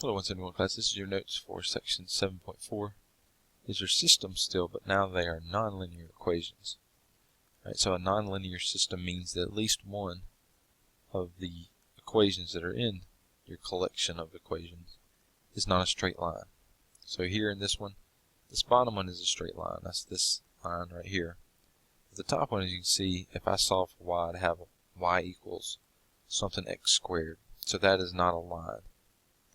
Hello, once again, class. This is your notes for section 7.4. These are systems still, but now they are nonlinear equations. Right, so a nonlinear system means that at least one of the equations that are in your collection of equations is not a straight line. So here in this one, this bottom one is a straight line. That's this line right here. The top one, as you can see, if I solve for y, I'd have y equals something x squared. So that is not a line.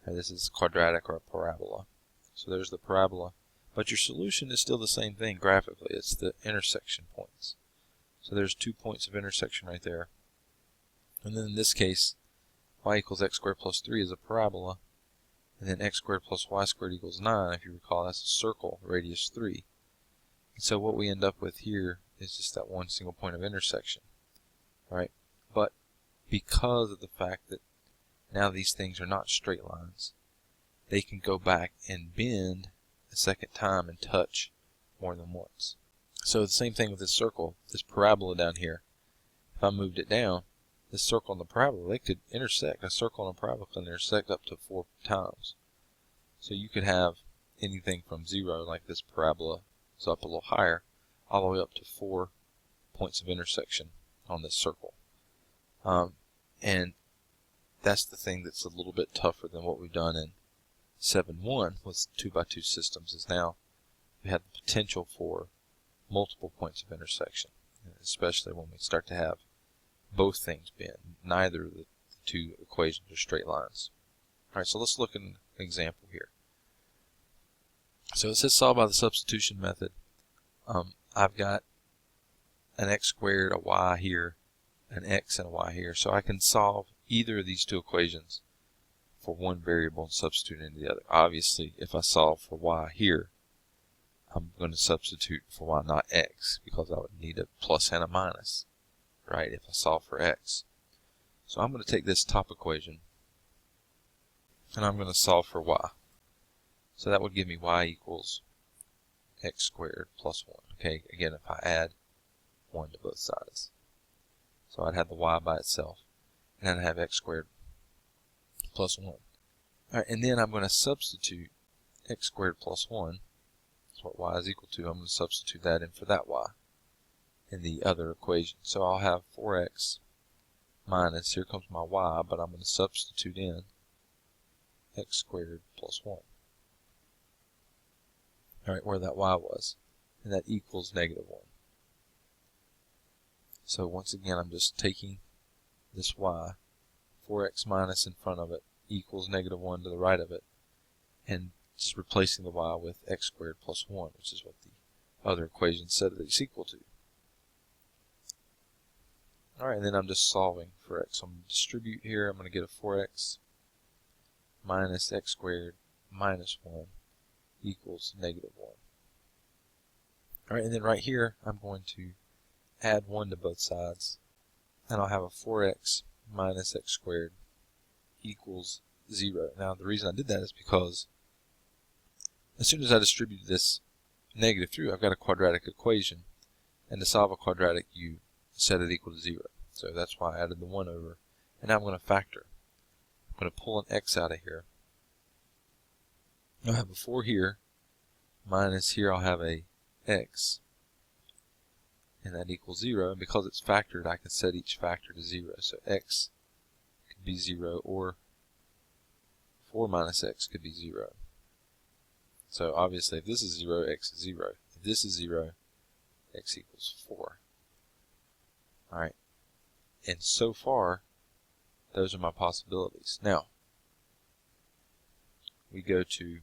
This is quadratic or a parabola. So there's the parabola. But your solution is still the same thing graphically. It's the intersection points. So there's 2 points of intersection right there. And then in this case, y equals x squared plus 3 is a parabola. And then x squared plus y squared equals 9. If you recall, that's a circle, radius 3. And so what we end up with here is just that one single point of intersection. Right? But because of the fact that now these things are not straight lines, they can go back and bend a second time and touch more than once. So the same thing with this circle, this parabola down here. If I moved it down, this circle and the parabola, they could intersect. A circle and a parabola can intersect up to 4 times. So you could have anything from 0, like this parabola is up a little higher, all the way up to 4 points of intersection on this circle. And that's the thing that's a little bit tougher than what we've done in 7.1 with 2x2 systems, is now we have the potential for multiple points of intersection, especially when we start to have both things bend. Neither of the two equations are straight lines. Alright, so let's look at an example here. So it says solve by the substitution method. I've got an x squared, a y here, an x and a y here. So I can solve either of these two equations for one variable and substitute into the other. Obviously, if I solve for y here, I'm going to substitute for y, not x, because I would need a plus and a minus, right, if I solve for x. So I'm going to take this top equation, and I'm going to solve for y. So that would give me y equals x squared plus 1. Okay, again, if I add 1 to both sides. So I'd have the y by itself, and then I have x squared plus 1. All right, and then I'm going to substitute x squared plus 1. That's what y is equal to. I'm going to substitute that in for that y in the other equation. So I'll have 4x minus, here comes my y, but I'm going to substitute in x squared plus 1. All right, where that y was. And that equals negative 1. So once again, I'm just taking this y, 4x minus in front of it equals negative 1 to the right of it, and just replacing the y with x squared plus 1, which is what the other equation said that it's equal to. Alright, and then I'm just solving for x. So I'm going to distribute here. I'm going to get a 4x minus x squared minus 1 equals negative 1. Alright, and then right here, I'm going to add 1 to both sides, and I'll have a 4x minus x squared equals 0. Now, the reason I did that is because as soon as I distribute this negative through, I've got a quadratic equation, and to solve a quadratic, you set it equal to 0. So that's why I added the 1 over, and now I'm going to factor. I'm going to pull an x out of here. I'll have a 4 here, minus here I'll have a x, and that equals 0, and because it's factored, I can set each factor to 0. So x could be 0, or 4 minus x could be 0. So obviously, if this is 0, x is 0. If this is 0, x equals 4. Alright, and so far, those are my possibilities. Now, we go to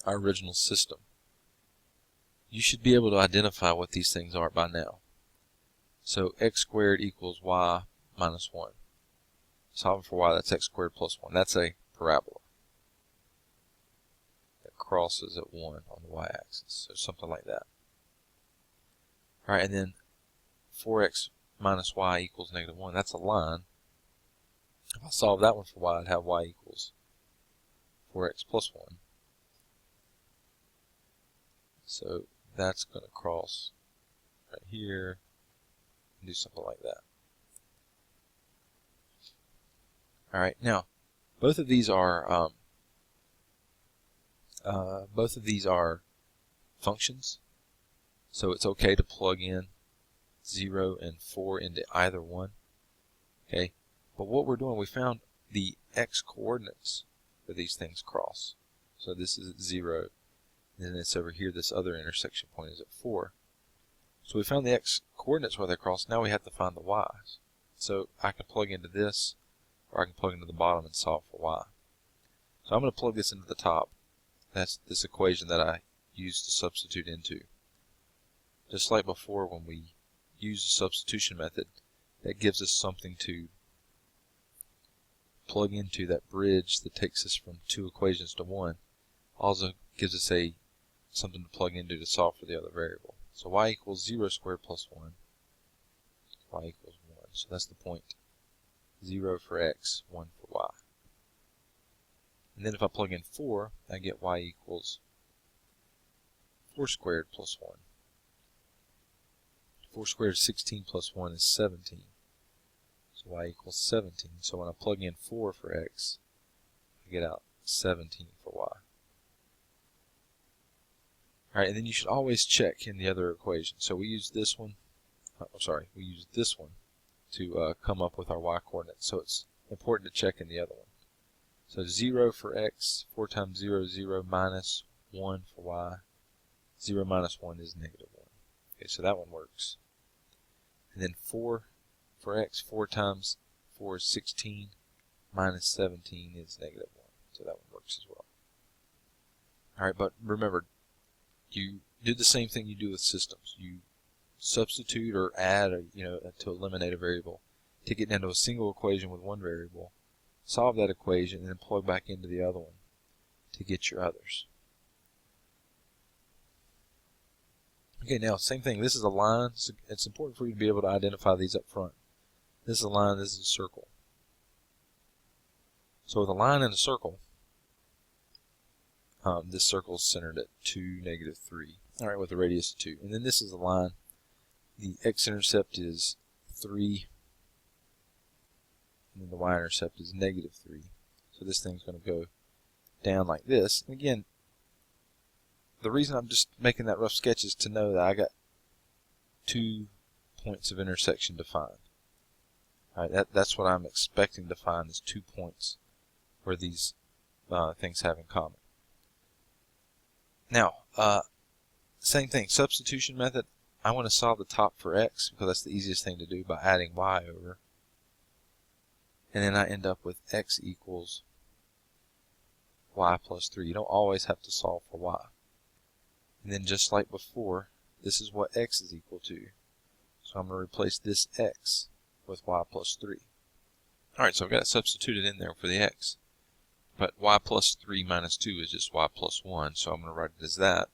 our original system. You should be able to identify what these things are by now. So x squared equals y minus 1. Solving for y, that's x squared plus 1. That's a parabola that crosses at 1 on the y-axis, so something like that. Alright, and then 4x minus y equals negative 1. That's a line. If I solve that one for y, I'd have y equals 4x plus 1. So that's going to cross right here and do something like that. Alright, now Both of these are functions, so it's okay to plug in 0 and 4 into either one. Okay, but what we're doing, we found the x coordinates where these things cross. So this is at 0, and then it's over here. This other intersection point is at 4. So we found the x coordinates where they cross. Now we have to find the y's. So I can plug into this, or I can plug into the bottom and solve for y. So I'm going to plug this into the top. That's this equation that I used to substitute into. Just like before, when we use the substitution method, that gives us something to plug into, that bridge that takes us from two equations to one. Also gives us something to plug into to solve for the other variable. So y equals 0 squared plus 1. Y equals 1. So that's the point. 0 for x, 1 for y. And then if I plug in 4, I get y equals 4 squared plus 1. 4 squared is 16 plus 1 is 17. So y equals 17. So when I plug in 4 for x, I get out 17 for y. Alright, and then you should always check in the other equation. So we use this one, we use this one to come up with our y coordinates. So it's important to check in the other one. So 0 for x, 4 times 0 is 0, minus 1 for y. 0 minus 1 is negative 1. Okay, so that one works. And then 4 for x, 4 times 4 is 16, minus 17 is negative 1. So that one works as well. Alright, but remember, you do the same thing you do with systems. You substitute or add, to eliminate a variable, take it down to a single equation with one variable, solve that equation, and then plug back into the other one to get your others. Okay, now same thing. This is a line. So it's important for you to be able to identify these up front. This is a line, this is a circle. So with a line and a circle, this circle is centered at 2, negative 3. Alright, with a radius of 2. And then this is a line. The x-intercept is 3. And then the y-intercept is negative 3. So this thing's going to go down like this. And again, the reason I'm just making that rough sketch is to know that I got 2 points of intersection to find. Alright, that's what I'm expecting to find, is 2 points where these things have in common. Now, same thing, substitution method. I want to solve the top for x because that's the easiest thing to do by adding y over. And then I end up with x equals y plus 3. You don't always have to solve for y. And then just like before, this is what x is equal to. So I'm going to replace this x with y plus 3. Alright, so I've got it substituted in there for the x. But y plus 3 minus 2 is just y plus 1, so I'm going to write it as that.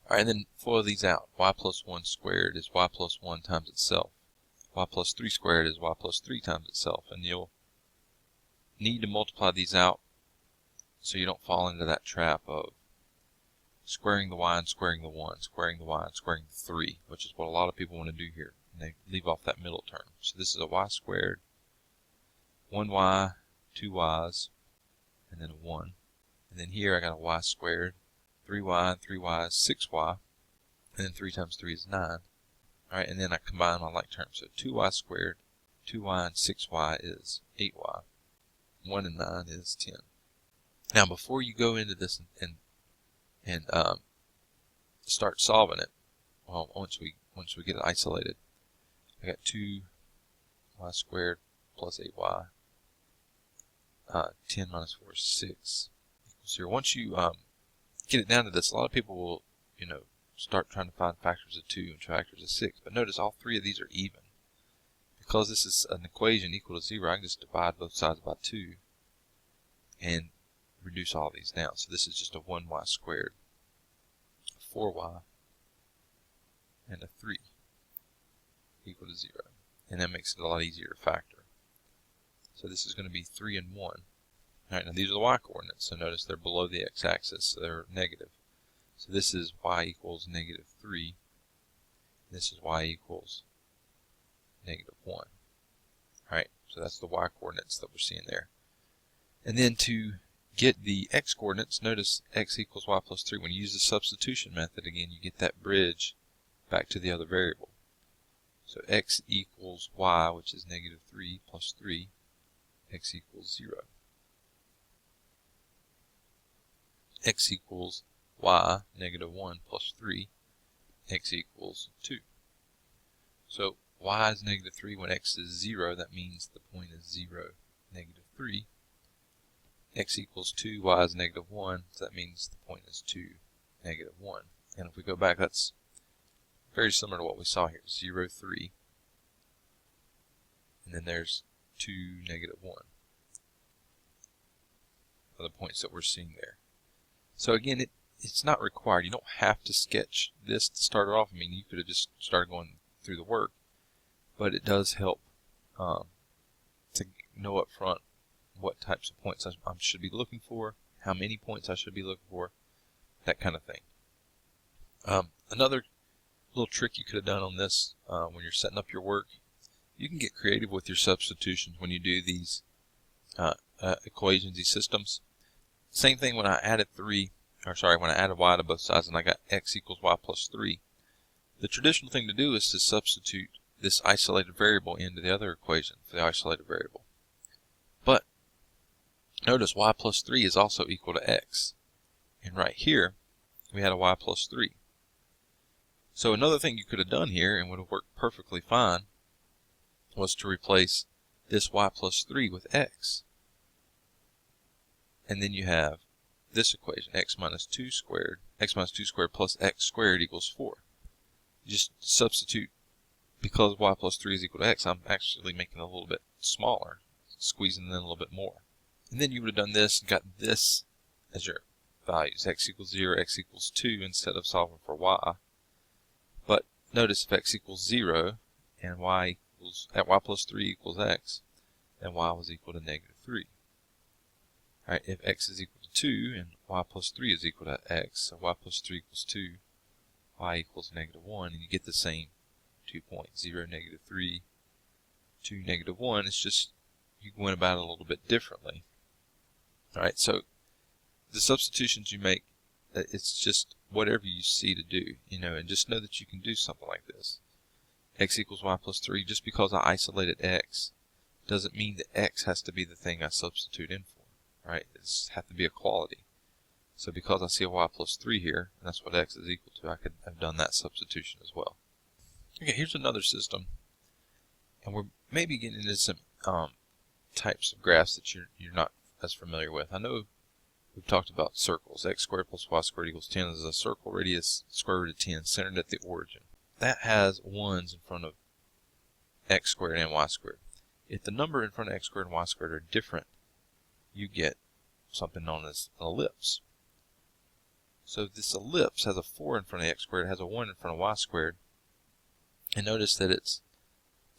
Alright, and then FOIL these out. Y plus 1 squared is y plus 1 times itself. Y plus 3 squared is y plus 3 times itself. And you'll need to multiply these out so you don't fall into that trap of squaring the y and squaring the 1, squaring the y and squaring the 3, which is what a lot of people want to do here. And they leave off that middle term. So this is a y squared, 1y, 2 y's, and then a 1. And then here I got a y squared, 3y, and 3y is 6y, and then 3 times 3 is 9. Alright, and then I combine my like terms. So 2y squared, 2y and 6y is 8y. 1 and 9 is 10. Now before you go into this and start solving it, well, once we get it isolated, I got 2y squared plus 8y. 10 minus 4 is 6 equals 0. Once you get it down to this, a lot of people will, start trying to find factors of 2 and factors of 6. But notice all three of these are even. Because this is an equation equal to 0, I can just divide both sides by 2 and reduce all these down. So this is just a 1y squared, a 4y, and a 3 equal to 0. And that makes it a lot easier to factor. So this is going to be 3 and 1. Alright, now these are the y coordinates, so notice they're below the x-axis, so they're negative. So this is y equals negative 3. This is y equals negative 1. Alright, so that's the y coordinates that we're seeing there. And then to get the x coordinates, notice x equals y plus 3. When you use the substitution method, again, you get that bridge back to the other variable. So x equals y, which is negative 3 plus 3, x equals 0. X equals y, negative 1 plus 3, x equals 2. So y is negative 3 when x is 0. That means the point is 0, negative 3. X equals 2, y is negative 1. So that means the point is 2, negative 1. And if we go back, that's very similar to what we saw here. 0, 3. And then there's 2, negative 1. Are the points that we're seeing there. So again, it's not required. You don't have to sketch this to start it off. I mean, you could have just started going through the work. But it does help to know up front what types of points I should be looking for, how many points I should be looking for, that kind of thing. Another little trick you could have done on this when you're setting up your work, you can get creative with your substitutions when you do these equations, these systems. Same thing when I added when I added y to both sides and I got x equals y plus 3. The traditional thing to do is to substitute this isolated variable into the other equation for the isolated variable. But notice y plus 3 is also equal to x. And right here, we had a y plus 3. So another thing you could have done here, and would have worked perfectly fine, was to replace this y plus 3 with x. And then you have this equation, x minus 2 squared plus x squared equals 4. You just substitute, because y plus 3 is equal to x, I'm actually making it a little bit smaller, squeezing in a little bit more. And then you would have done this and got this as your values, x equals 0, x equals 2, instead of solving for y. But notice if x equals 0 and y plus 3 equals x, then y was equal to negative 3. Alright, if x is equal to 2 and y plus 3 is equal to x, so y plus 3 equals 2, y equals negative 1, and you get the same 2 points, 0, negative 3, 2, negative 1. It's just you went about it a little bit differently. Alright, so the substitutions you make, it's just whatever you see to do, and just know that you can do something like this. X equals y plus 3, just because I isolated x doesn't mean that x has to be the thing I substitute in for, right? It has to be a quality. So because I see a y plus 3 here, and that's what x is equal to, I could have done that substitution as well. Okay, here's another system, and we're maybe getting into some types of graphs that you're not as familiar with. I know we've talked about circles. X squared plus y squared equals 10 is a circle radius square root of 10 centered at the origin. That has 1s in front of x squared and y squared. If the number in front of x squared and y squared are different, you get something known as an ellipse. So this ellipse has a 4 in front of x squared, has a 1 in front of y squared, and notice that it's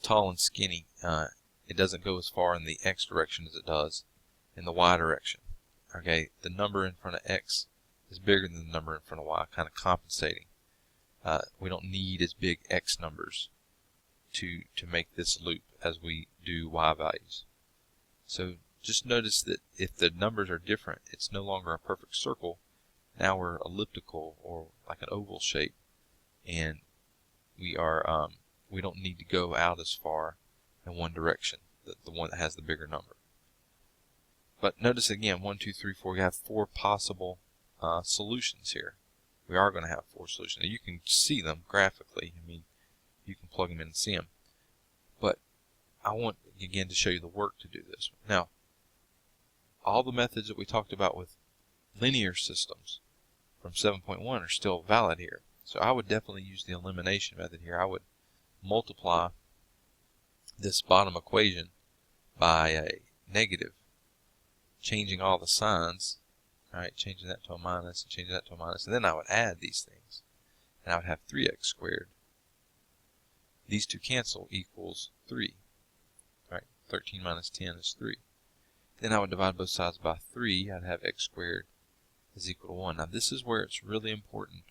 tall and skinny. It doesn't go as far in the x direction as it does in the y direction. Okay, the number in front of x is bigger than the number in front of y, kind of compensating. We don't need as big x numbers to make this loop as we do y values. So just notice that if the numbers are different, it's no longer a perfect circle. Now we're elliptical, or like an oval shape, and we don't need to go out as far in one direction, the one that has the bigger number. But notice again, 1, 2, 3, 4, you have 4 possible solutions here. We are going to have 4 solutions. Now you can see them graphically. I mean, you can plug them in and see them. But I want, again, to show you the work to do this. Now, all the methods that we talked about with linear systems from 7.1 are still valid here. So I would definitely use the elimination method here. I would multiply this bottom equation by a negative, changing all the signs, right? Changing that to a minus and changing that to a minus, and then I would add these things, and I would have 3x squared. These two cancel, equals 3, right? 13 minus 10 is 3. Then I would divide both sides by 3. I'd have x squared is equal to 1. Now this is where it's really important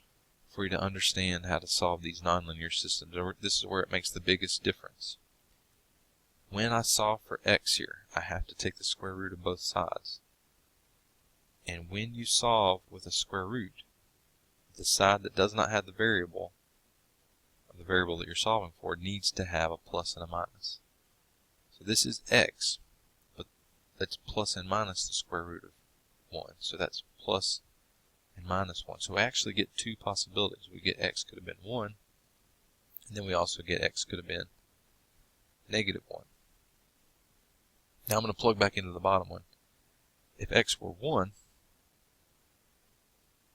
for you to understand how to solve these nonlinear systems. This is where it makes the biggest difference. When I solve for x here, I have to take the square root of both sides. And when you solve with a square root, the side that does not have the variable that you're solving for needs to have a plus and a minus. So this is x, but that's plus and minus the square root of 1. So that's plus and minus 1. So we actually get two possibilities. We get x could have been 1, and then we also get x could have been negative 1. Now I'm going to plug back into the bottom one. If x were 1,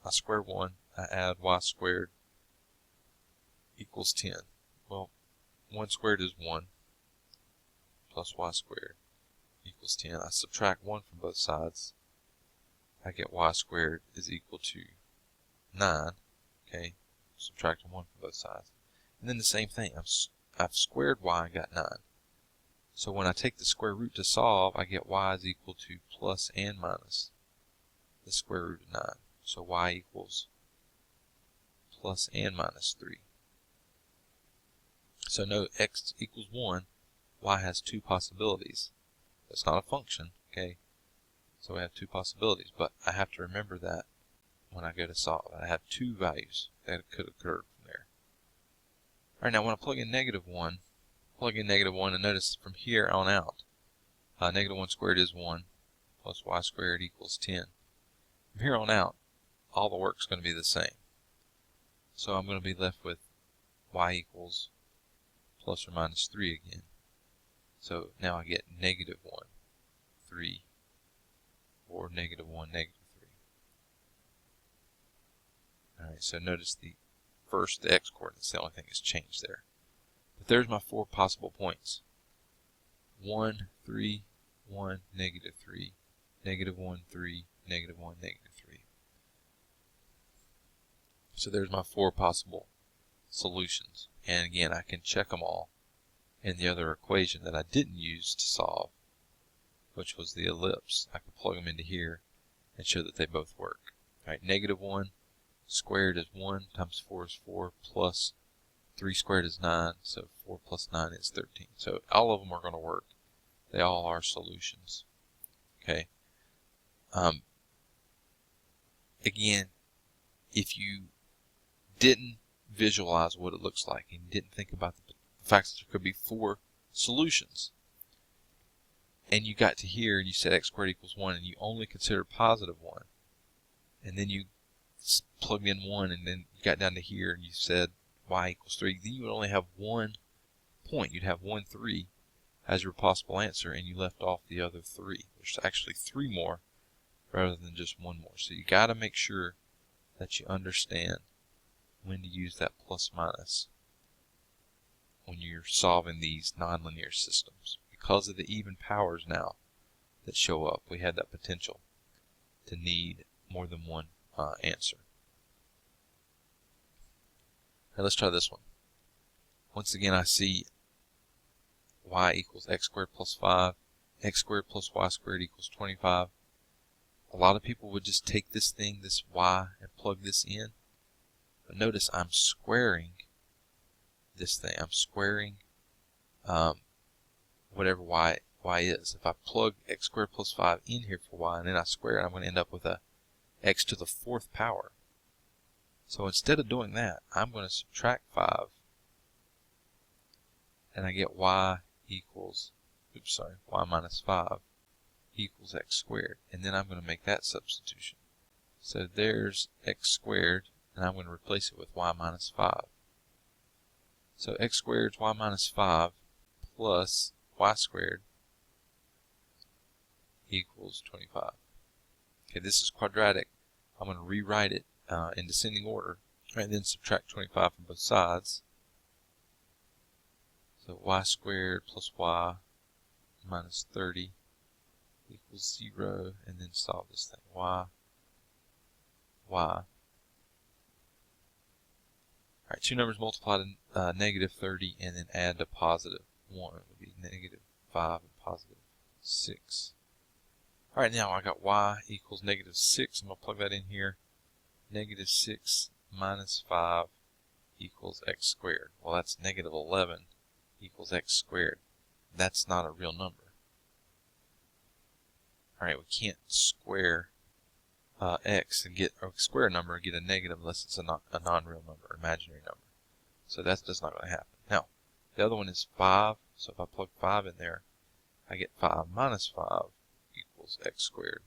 I square 1, I add y squared equals 10. Well, 1 squared is 1 plus y squared equals 10. I subtract 1 from both sides. I get y squared is equal to 9. Okay, subtracting 1 from both sides. And then the same thing. I've squared y and got 9. So when I take the square root to solve, I get y is equal to plus and minus the square root of 9. So y equals plus and minus 3. So note x equals 1, y has two possibilities. It's not a function, okay? So we have two possibilities, but I have to remember that when I go to solve. I have two values that could occur from there. Alright, now when I plug in negative 1, and notice from here on out, negative 1 squared is 1, plus y squared equals 10. From here on out, all the work's going to be the same. So I'm going to be left with y equals plus or minus 3 again. So now I get negative 1, 3, or negative 1, negative 3. Alright, so notice the x coordinates, the only thing that's changed there. But there's my four possible points. 1, 3, 1, negative 3, negative 1, 3, negative 1, negative 3. So there's my four possible solutions. And again, I can check them all in the other equation that I didn't use to solve, which was the ellipse. I can plug them into here and show that they both work. Alright, negative 1 squared is 1 times 4 is 4 plus 3 squared is 9, so 4 plus 9 is 13. So all of them are going to work. They all are solutions. Okay. Again, if you didn't visualize what it looks like and didn't think about the fact that there could be four solutions, and you got to here and you said x squared equals 1 and you only considered positive 1, and then you plugged in 1 and then you got down to here and you said y equals 3, then you would only have 1 point. You'd have 1, 3 as your possible answer, and you left off the other 3. There's actually 3 more rather than just 1 more. So you got to make sure that you understand when to use that plus minus when you're solving these nonlinear systems. Because of the even powers now that show up, we had that potential to need more than one answer. Now let's try this one. Once again, I see y equals x squared plus 5, x squared plus y squared equals 25. A lot of people would just take this thing, this y, and plug this in. But notice I'm squaring this thing. I'm squaring whatever y is. If I plug x squared plus 5 in here for y, and then I square it, I'm going to end up with a x to the 4th power. So instead of doing that, I'm going to subtract 5, and I get y equals, y minus 5 equals x squared. And then I'm going to make that substitution. So there's x squared, and I'm going to replace it with y minus 5. So x squared is y minus 5 plus y squared equals 25. Okay, this is quadratic. I'm going to rewrite it in descending order, and then subtract 25 from both sides. So y squared plus y minus 30 equals 0, and then solve this thing. Y. Alright, two numbers multiplied in negative 30 and then add to positive 1 would be negative 5 and positive 6. Alright, now I got y equals negative 6. I'm going to plug that in here. Negative 6 minus 5 equals x squared. Well, that's negative 11 equals x squared. That's not a real number. Alright, we can't square x and get a square number and get a negative unless it's a non-real number, imaginary number. So that's just not going to happen. Now, the other one is 5. So if I plug 5 in there, I get 5 minus 5 equals x squared,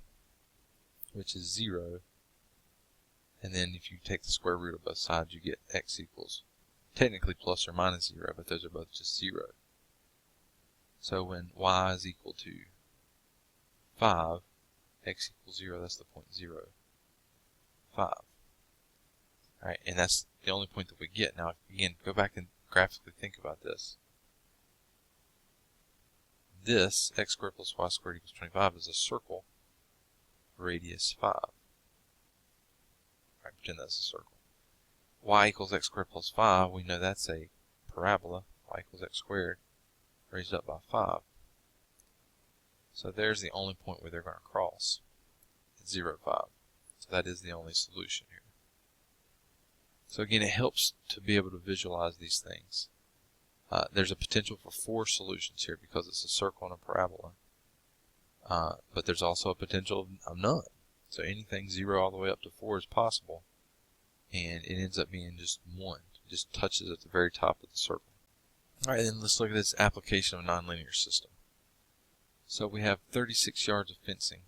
which is 0. And then if you take the square root of both sides, you get x equals technically plus or minus 0, but those are both just 0. So when y is equal to 5, x equals 0, that's the point 0, 5. Alright, and that's the only point that we get. Now, again, go back and graphically think about this. This, x squared plus y squared equals 25, is a circle, radius 5. Alright, pretend that's a circle. Y equals x squared plus 5, we know that's a parabola. Y equals x squared, raised up by 5. So there's the only point where they're going to cross. It's 0, 5. So that is the only solution here. So again, it helps to be able to visualize these things. There's a potential for 4 solutions here because it's a circle and a parabola. But there's also a potential of none. So anything 0 all the way up to 4 is possible. And it ends up being just 1. It just touches at the very top of the circle. Alright, then let's look at this application of a nonlinear system. So we have 36 yards of fencing.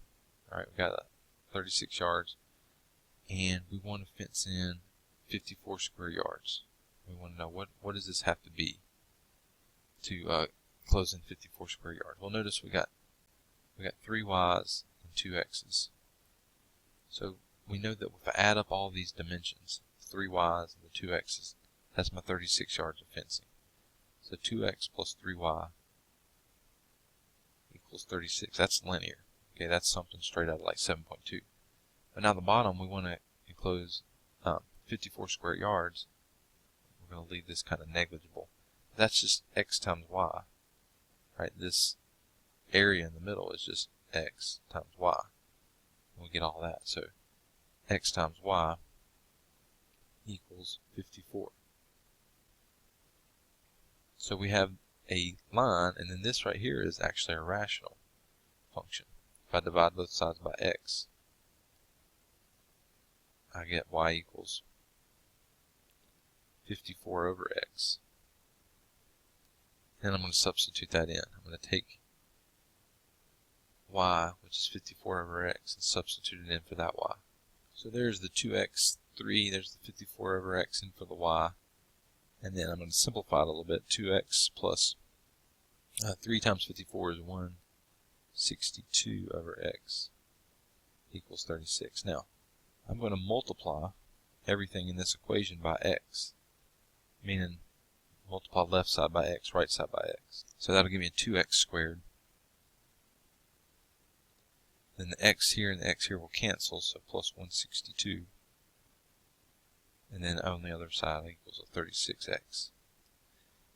Alright, we've got 36 yards. And we want to fence in 54 square yards. We want to know what does this have to be to close in 54 square yards. Well, notice we got 3 y's and 2 x's. So we know that if I add up all these dimensions, 3 y's and the 2 x's, that's my 36 yards of fencing. So 2x plus 3y equals 36. That's linear. Okay, that's something straight out of like 7.2. But now the bottom, we want to enclose 54 square yards. We're going to leave this kind of negligible. That's just x times y. Right? This area in the middle is just x times y. And we get all that. So x times y equals 54. So we have a line, and then this right here is actually a rational function. If I divide both sides by x, I get y equals 54 over x. And I'm going to substitute that in. I'm going to take y, which is 54 over x, and substitute it in for that y. So there's the 2x, 3, there's the 54 over x in for the y. And then I'm going to simplify it a little bit. 2x plus 3 times 54 is 162 over x equals 36. Now, I'm going to multiply everything in this equation by x, meaning multiply left side by x, right side by x. So that'll give me a 2x squared. Then the x here and the x here will cancel, so plus 162. And then on the other side equals a 36x.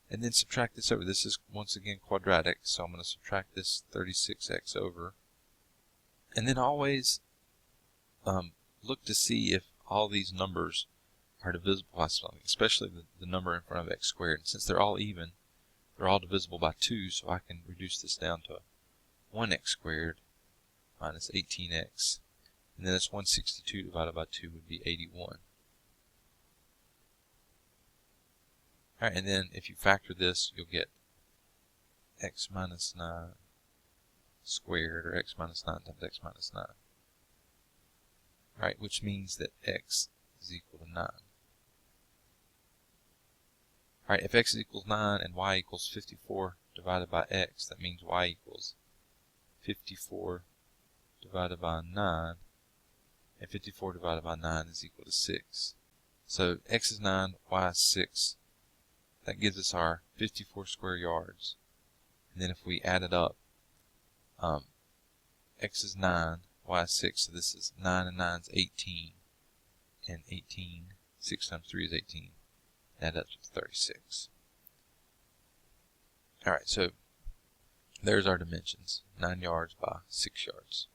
And then subtract this over. This is once again quadratic, so I'm going to subtract this 36x over. And then always look to see if all these numbers are divisible by something, especially the number in front of x squared. And since they're all even, they're all divisible by 2, so I can reduce this down to 1x squared minus 18x. And then this 162 divided by 2 would be 81. Alright, and then if you factor this, you'll get x minus 9 squared, or x minus 9 times x minus 9. Alright, which means that x is equal to 9. Alright, if x equals 9 and y equals 54 divided by x, that means y equals 54 divided by 9, and 54 divided by 9 is equal to 6. So x is 9, y is 6. That gives us our 54 square yards. And then if we add it up, x is 9, y is 6, so this is 9 and 9 is 18. And 18, 6 times 3 is 18. Add up to 36. Alright, so there's our dimensions. 9 yards by 6 yards.